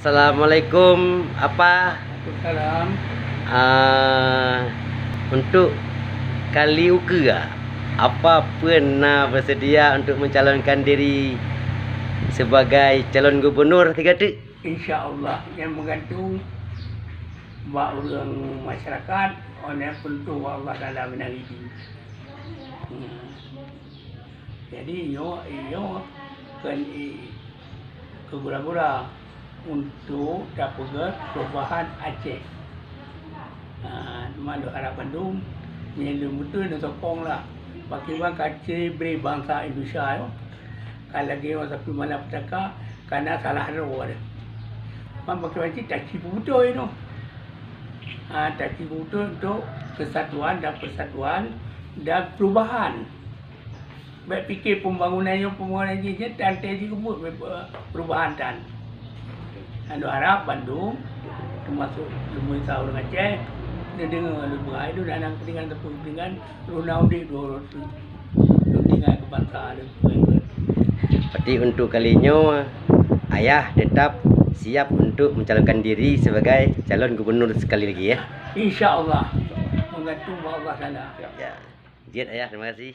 Assalamualaikum. Waalaikumsalam. Untuk kali uka, apa pernah bersedia untuk mencalonkan diri sebagai calon gubernur tiga tu? InsyaAllah yang menggantung buat orang masyarakat oleh pentu Allah Taala menaridi. Jadi yo kan ke gura-gura untuk dapat perubahan Aceh. Malu harap Bandung menyelum betul dan sokong lah. Bagaimana Aceh beri bangsa Indonesia yo. Kalau lagi orang sapi malam petaka karena salah roh ada. Bagaimana sih tak cipu betul itu. Tak cipu betul untuk kesatuan dan persatuan dan perubahan. Baik fikir pembangunan je dan tadi kebut perubahan dan. Anu harap Bandung termasuk Lumui Sahur dengan Aceh dia dengar lu berai tu dan kepentingan tepung dengan runau di 200 kepentingan kebangsaan itu. Berarti untuk kalinya ayah tetap siap untuk mencalonkan diri sebagai calon gubernur sekali lagi ya. InsyaAllah menggantung Allah Taala. Ya. Izin ayah, terima kasih.